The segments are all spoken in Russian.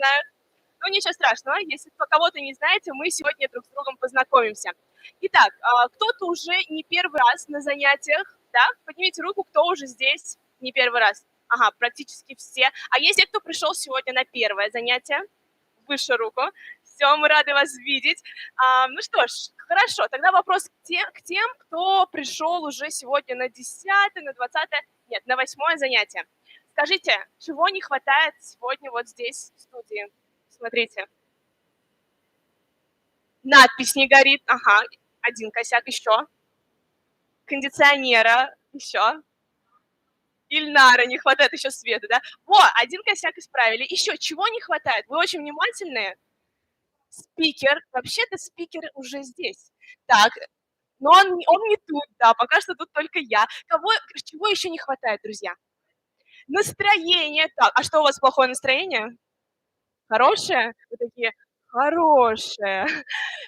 знают. Ну, ничего страшного, если кого-то не знаете, мы сегодня друг с другом познакомимся. Итак, кто-то уже не первый раз на занятиях, да? Поднимите руку, кто уже здесь не первый раз. Ага, практически все. А есть те, кто пришел сегодня на первое занятие? Выше руку. Все, мы рады вас видеть. Ну что ж, хорошо, тогда вопрос к тем, кто пришел уже сегодня на 10-е, на 20-е, нет, на 8-е занятие. Скажите, чего не хватает сегодня вот здесь, в студии? Смотрите. Надпись не горит. Ага, один косяк еще. Кондиционера еще. Ильнара, не хватает еще света, да? Во, один косяк исправили. Еще чего не хватает? Вы очень внимательные. Спикер. Вообще-то спикер уже здесь. Так, но он не тут, да, пока что тут только я. Чего еще не хватает, друзья? Настроение. Так, а что у вас, плохое настроение? Хорошее? Вы такие, хорошее.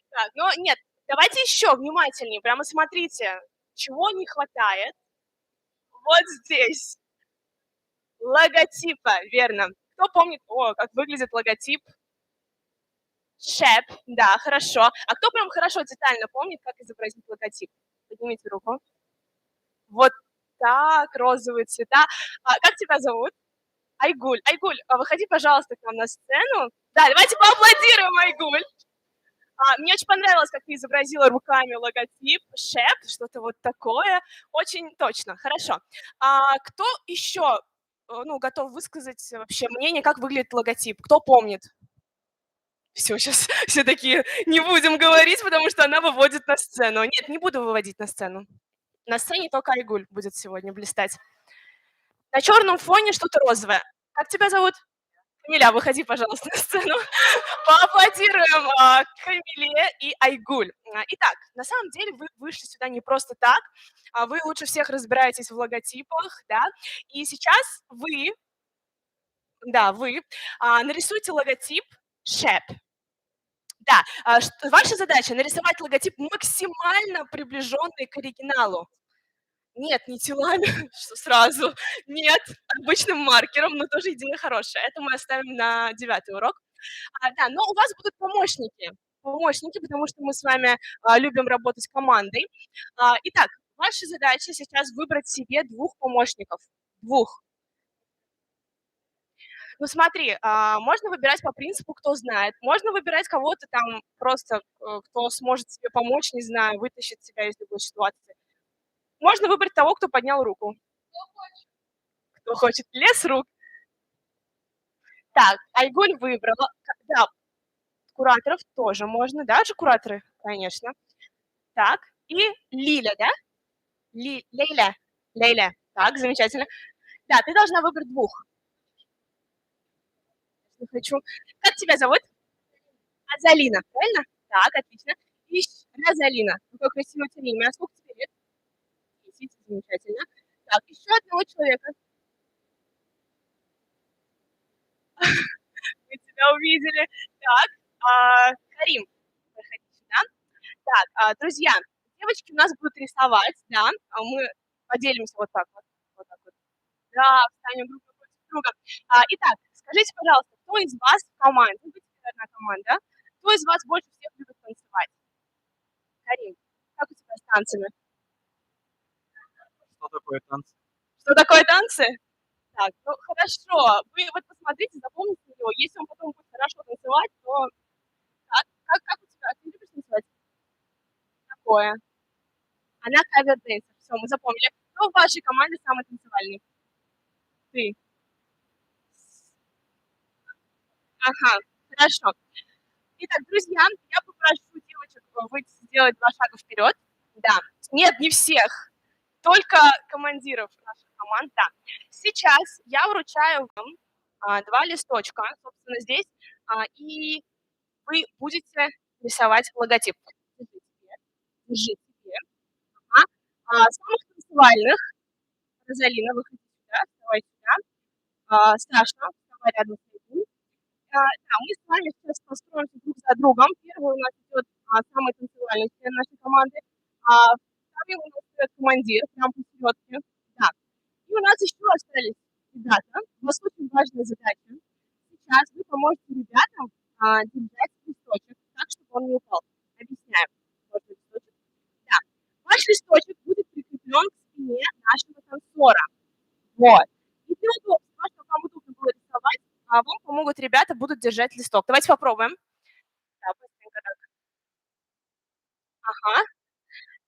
Так, но нет, давайте еще внимательнее, прямо смотрите, чего не хватает. Вот здесь. Логотипа, верно. Кто помнит, как выглядит логотип? Шеп, да, хорошо. А кто прям хорошо, детально помнит, как изобразить логотип? Поднимите руку. Вот так, розовые цвета. Как тебя зовут? Айгуль. Айгуль, выходи, пожалуйста, к нам на сцену. Да, давайте поаплодируем, Айгуль. Мне очень понравилось, как ты изобразила руками логотип, шеп, что-то вот такое. Очень точно, хорошо. Кто еще готов высказать вообще мнение, как выглядит логотип? Кто помнит? Все, сейчас все такие, не будем говорить, потому что она выводит на сцену. Нет, не буду выводить на сцену. На сцене только Айгуль будет сегодня блистать. На черном фоне что-то розовое. Как тебя зовут? Камиля, выходи, пожалуйста, на сцену. Поаплодируем Камиле и Айгуль. Итак, на самом деле вы вышли сюда не просто так. Вы лучше всех разбираетесь в логотипах, да. И сейчас вы нарисуйте логотип SHEP. Да, ваша задача нарисовать логотип максимально приближенный к оригиналу. Нет, не телами, что сразу. Нет, обычным маркером, но тоже идея хорошая. Это мы оставим на 9-й урок. Да, но у вас будут помощники. Помощники, потому что мы с вами любим работать командой. Итак, ваша задача сейчас выбрать себе 2 помощников. 2. Ну смотри, можно выбирать по принципу, кто знает. Можно выбирать кого-то там просто, кто сможет тебе помочь, не знаю, вытащить тебя из любой ситуации. Можно выбрать того, кто поднял руку. Кто хочет. Лес рук. Так, Айгуль выбрала. Да, кураторов тоже можно. Да, же кураторы? Конечно. Так, и Лиля, да? Лейля. Лейля. Так, замечательно. Да, ты должна выбрать 2. Не хочу. Как тебя зовут? Азалина, правильно? Так, отлично. И Розалина. Какое красивое тебе имя. А сколько тебе лет? 10, замечательно. Так, еще одного человека. Мы тебя увидели. Так, Карим, проходи сюда. Так, друзья, девочки у нас будут рисовать, да, мы поделимся вот так вот. Вот так вот. Да, встанем друг напротив друга. Итак, скажите, пожалуйста, кто из вас в команде, вы будете, наверное, команда, кто из вас больше всех любит танцевать? Карим, как у тебя с танцами? Что такое танцы? Что такое танцы? Так, ну хорошо. Вы вот посмотрите, запомните его. Если он потом будет хорошо танцевать, то так, как у тебя? Ты любишь танцевать? Такое. Она кавер-дэнсер. Все, мы запомнили. Кто в вашей команде самый танцевальный? Ты. Ага, хорошо. Итак, друзья, я попрошу девочек выйти, сделать 2 шага вперед. Да. Нет, не всех. Только командиров наших команд, да. Сейчас я вручаю вам 2 листочка, собственно, здесь, и вы будете рисовать логотип. Держи себе. Ага. Самых танцевальных. Розалина, выходи сюда, вставай сюда. Саша, вставай рядом с этим. Да, мы с вами сейчас построимся друг за другом. Первый у нас идет самый танцевальный член нашей команды. Вторым у нас идет командир, прям посередке. Да. И у нас еще остались ребята. У вас очень важная задача. сейчас вы поможете ребятам держать листочек так, чтобы он не упал. Объясняю. Вот листочек. Да. Ваш листочек будет прикреплен к спине нашего танцора. Вот. И для удобства, чтобы вам удобно было рисовать, вам помогут ребята, будут держать листок. Давайте попробуем. Да, быстренько так. Ага.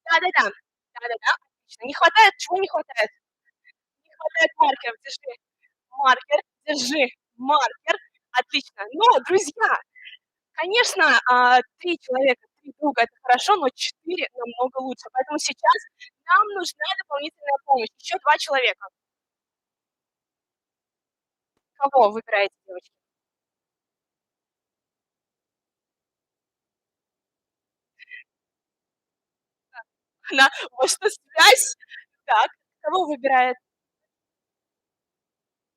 Да-да-да. Да-да-да. Отлично. Не хватает, чего не хватает? Не хватает маркеров. Держи. Маркер. Держи. Маркер. Отлично. Но, друзья, конечно, 3 человека, 3 друга — это хорошо, но 4 намного лучше. Поэтому сейчас нам нужна дополнительная помощь. Еще 2 человека. Кого выбираете, девочки? Вот что связь. Так, кого выбирает?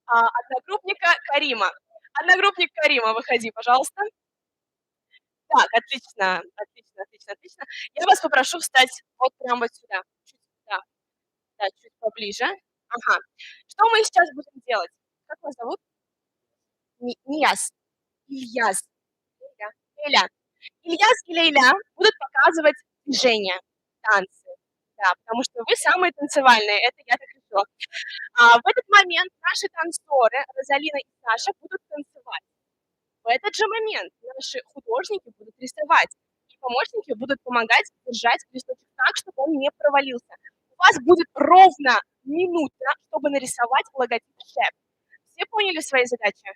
Одногруппника Карима. Одногруппник Карима, выходи, пожалуйста. Так, отлично, отлично, отлично, отлично. Я вас попрошу встать вот прямо вот сюда. Чуть сюда. Да, чуть поближе. Ага. Что мы сейчас будем делать? Как вас зовут? Нияз. Ильяс. Эля. Эля. Ильяс и Лейля будут показывать движения, танцы. Да, потому что вы самые танцевальные, это я так решила. В этот момент наши танцоры, Розалина и Саша, будут танцевать. В этот же момент наши художники будут рисовать, и помощники будут помогать держать листочек так, чтобы он не провалился. У вас будет ровно минута, чтобы нарисовать логотип ШЭП. Все поняли свои задачи?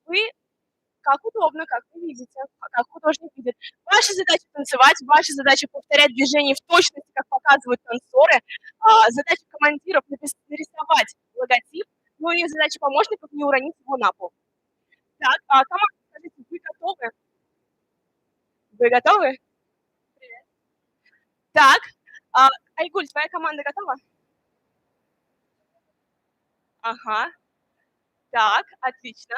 Вы как удобно, как вы видите, как художник видит. Ваша задача танцевать, ваша задача повторять движения в точности, как показывают танцоры. Задача командиров нарисовать логотип, ну и задача помощников не уронить его на пол. Так, команда, скажите, вы готовы? Вы готовы? Привет. Так, Айгуль, твоя команда готова? Ага. Так, отлично.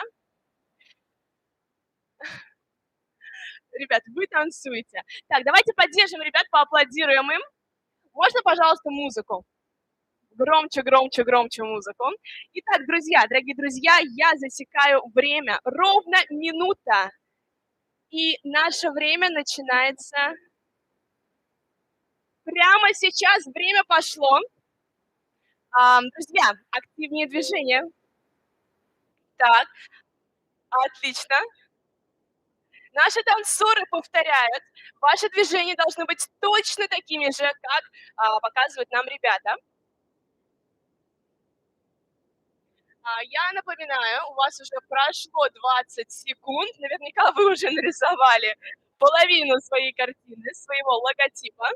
Ребят, вы танцуете. Так, давайте поддержим ребят, поаплодируем им. Можно, пожалуйста, музыку? Громче, громче, громче музыку. Итак, друзья, дорогие друзья, я засекаю время. Ровно минута. И наше время начинается прямо сейчас. Время пошло. Друзья, активнее движение. Так, отлично. Наши танцоры повторяют. Ваши движения должны быть точно такими же, как показывают нам ребята. Я напоминаю, у вас уже прошло 20 секунд. Наверняка вы уже нарисовали половину своей картины, своего логотипа.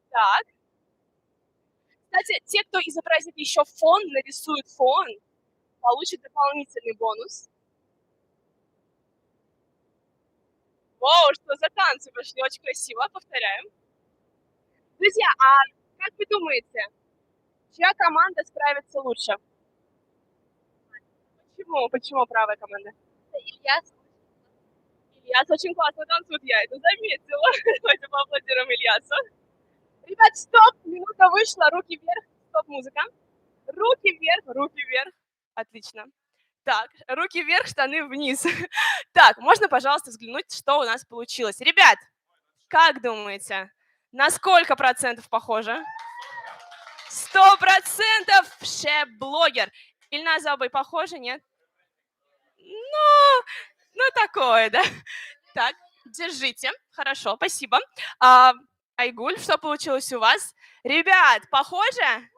Так. Кстати, те, кто изобразит еще фон, нарисует фон, получит дополнительный бонус. Вау, что за танцы пошли, очень красиво, повторяем. Друзья, как вы думаете, чья команда справится лучше? Почему? Почему правая команда? Ильяс. Ильяс очень классно танцует, я это заметила. Давайте поаплодируем Ильясу. Ребят, стоп, минута вышла, руки вверх, стоп, музыка. Руки вверх, руки вверх. Отлично. Так, руки вверх, штаны вниз. Так, можно, пожалуйста, взглянуть, что у нас получилось. Ребят, как думаете, на сколько процентов похоже? 100% шеф-блогер. Ильназ Абай похоже, нет? Ну, такое, да? Так, держите. Хорошо, спасибо. Айгуль, что получилось у вас? Ребят, похоже?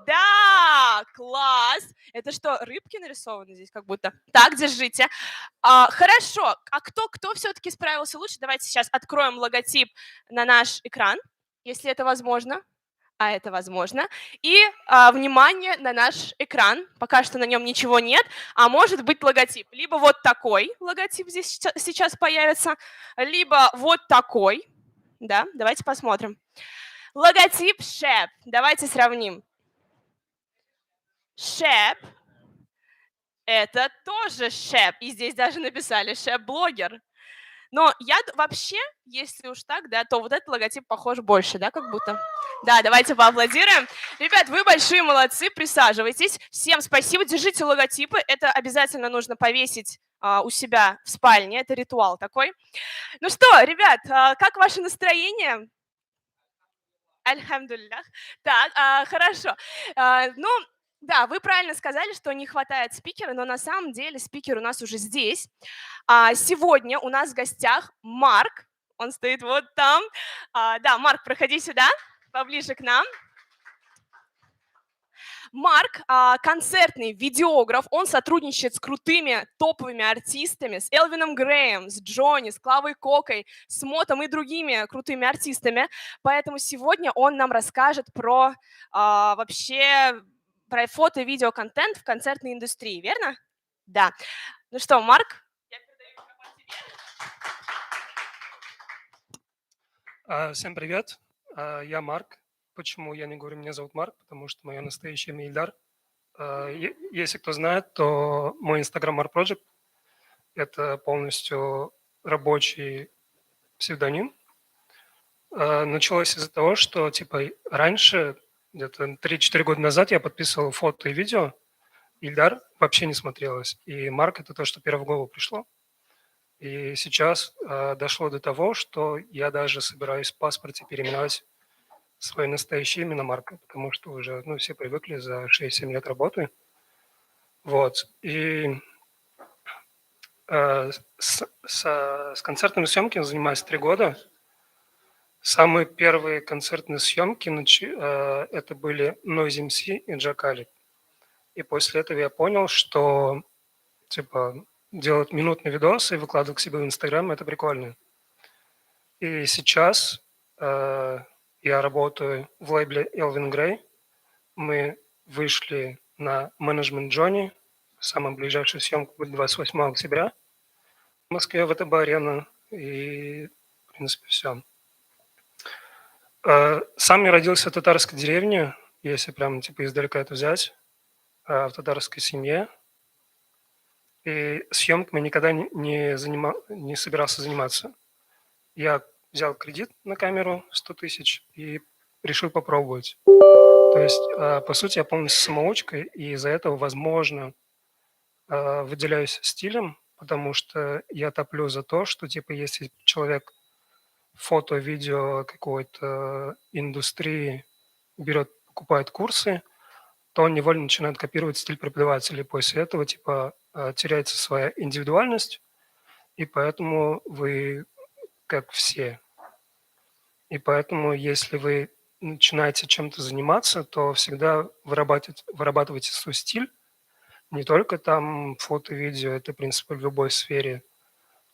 Да, класс. Это что, рыбки нарисованы здесь как будто? Так, держите. Хорошо. Кто все-таки справился лучше? Давайте сейчас откроем логотип на наш экран, если это возможно. Это возможно. И, внимание, на наш экран. Пока что на нем ничего нет, а может быть логотип. Либо вот такой логотип здесь сейчас появится, либо вот такой. Да, давайте посмотрим. Логотип ШЭП. Давайте сравним. ШЭП – это тоже ШЭП. И здесь даже написали ШЭП-блогер. Но я вообще, если уж так, да, то вот этот логотип похож больше, да, как будто. Да, давайте поаплодируем. Ребят, вы большие молодцы, присаживайтесь. Всем спасибо, держите логотипы, это обязательно нужно повесить у себя в спальне, это ритуал такой. Ну что, ребят, как ваше настроение? Альхамдулиллах. Так, хорошо. Ну, да, вы правильно сказали, что не хватает спикера, но на самом деле спикер у нас уже здесь. Сегодня у нас в гостях Марк, он стоит вот там. Да, Марк, проходи сюда, поближе к нам. Марк концертный видеограф, он сотрудничает с крутыми топовыми артистами, с Элвином Греем, с Джонни, с Клавой Кокой, с Мотом и другими крутыми артистами. Поэтому сегодня он нам расскажет про вообще про фото- и видеоконтент в концертной индустрии, верно? Да. Ну что, Марк? Я передаю микрофон тебе. Всем привет, я Марк. Почему я не говорю, меня зовут Марк? Потому что мое настоящее имя Ильдар. Если кто знает, то мой Instagram Mark Project – это полностью рабочий псевдоним. Началось из-за того, что типа раньше, где-то 3-4 года назад, я подписывал фото и видео. Ильдар вообще не смотрелось. И Марк – это то, что первое в голову пришло. И сейчас дошло до того, что я даже собираюсь в паспорте переименовать свое настоящее имя на Марка, потому что уже все привыкли за 6-7 лет работы. Вот. И с концертными съемками занимаюсь 3 года. Самые первые концертные съемки это были Noise MC и Джакали. И после этого я понял, что типа делать минутный видос и выкладывать к себе в Инстаграм – это прикольно. И сейчас я работаю в лейбле Elvin Grey. Мы вышли на менеджмент Джонни. Самая ближайшая съемка будет 28 октября в Москве, в ВТБ-арена. И, в принципе, все. Сам я родился в татарской деревне, если прям типа издалека это взять, в татарской семье. И съемками никогда не собирался заниматься. Я взял кредит на камеру 100 тысяч и решил попробовать. То есть, по сути, я полностью самоучка, и из-за этого, возможно, выделяюсь стилем, потому что я топлю за то, что, типа, если человек фото, видео какой-то индустрии берет, покупает курсы, то он невольно начинает копировать стиль преподавателя. После этого, типа, теряется своя индивидуальность, и поэтому вы как все. И поэтому, если вы начинаете чем-то заниматься, то всегда вырабатывайте свой стиль. Не только там фото, видео, это, в принципе, в любой сфере,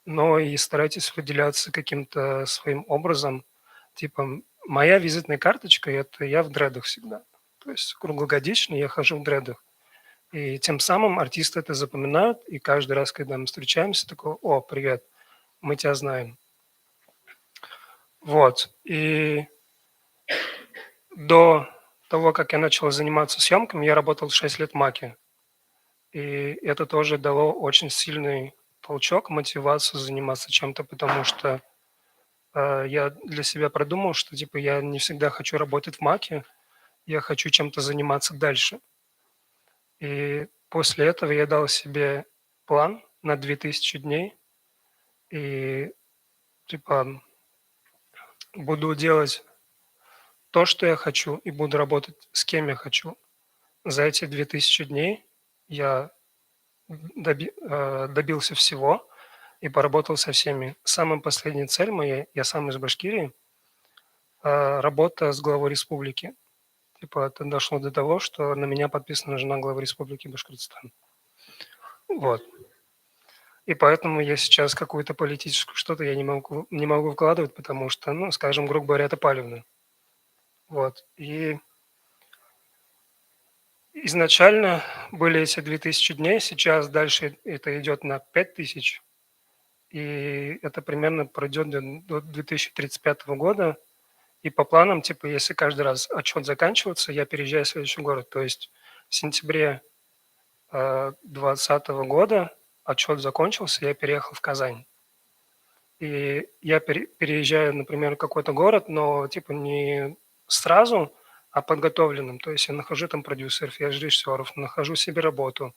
но и старайтесь выделяться каким-то своим образом. Типа, моя визитная карточка – это я в дредах всегда. То есть круглогодично я хожу в дредах. И тем самым артисты это запоминают, и каждый раз, когда мы встречаемся, такой: «О, привет, мы тебя знаем». Вот. И до того, как я начал заниматься съемками, я работал 6 лет в Маке. И это тоже дало очень сильный толчок, мотивацию заниматься чем-то, потому что я для себя продумал, что типа я не всегда хочу работать в Маке, я хочу чем-то заниматься дальше. И после этого я дал себе план на 2000 дней, и типа буду делать то, что я хочу, и буду работать с кем я хочу. За эти 2000 дней я добился всего и поработал со всеми. Самая последняя цель моя, я сам из Башкирии, работа с главой республики. Типа это дошло до того, что на меня подписана жена главы республики Башкортостан. Вот. И поэтому я сейчас какую-то политическую что-то я не могу вкладывать, потому что, ну, скажем, грубо говоря, это палевно. Вот. И изначально были эти 2000 дней, сейчас дальше это идет на 5000. И это примерно пройдет до 2035 года. И по планам, типа, если каждый раз отчет заканчивается, я переезжаю в следующий город. То есть в сентябре 2020 года отчет закончился, я переехал в Казань. И я переезжаю, например, в какой-то город, но типа не сразу, а подготовленным. То есть я нахожу там продюсеров, я режиссеров, нахожу себе работу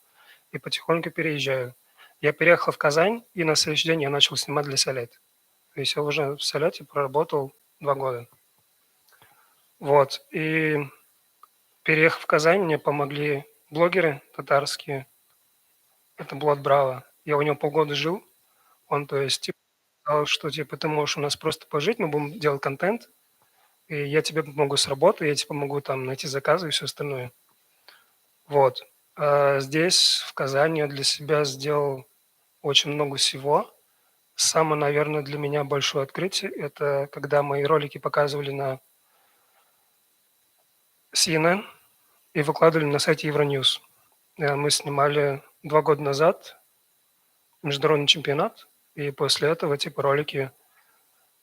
и потихоньку переезжаю. Я переехал в Казань, и на следующий день я начал снимать для «Солет». То есть я уже в «Солете» проработал 2 года. Вот, и переехав в Казань, мне помогли блогеры татарские. Это Булат Браво. Я у него полгода жил. Он, то есть, типа, сказал, что, типа, ты можешь у нас просто пожить, мы будем делать контент, и я тебе помогу с работой, я тебе помогу там найти заказы и все остальное. Вот. А здесь, в Казани, я для себя сделал очень много всего. Самое, наверное, для меня большое открытие — это когда мои ролики показывали на CNN и выкладывали на сайте Евроньюз. Мы снимали 2 года назад международный чемпионат, и после этого, типа, ролики,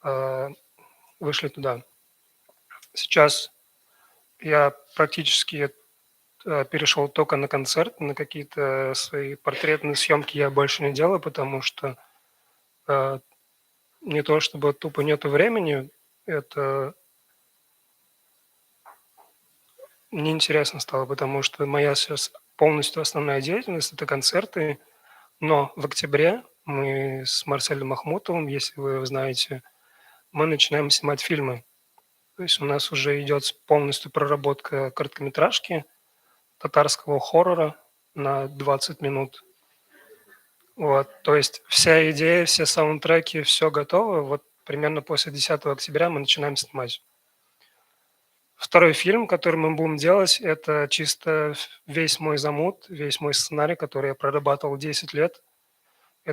а, вышли туда. Сейчас я практически, перешел только на концерт, на какие-то свои портретные съемки я больше не делаю, потому что, э, не то чтобы тупо нету времени, это неинтересно стало, потому что моя сейчас полностью основная деятельность — это концерты. Но в октябре мы с Марселем Махмутовым, если вы его знаете, мы начинаем снимать фильмы. То есть у нас уже идет полностью проработка короткометражки, татарского хоррора на 20 минут. Вот, то есть вся идея, все саундтреки, все готово. Вот примерно после 10 октября мы начинаем снимать. Второй фильм, который мы будем делать — это чисто весь мой замут, весь мой сценарий, который я прорабатывал 10 лет.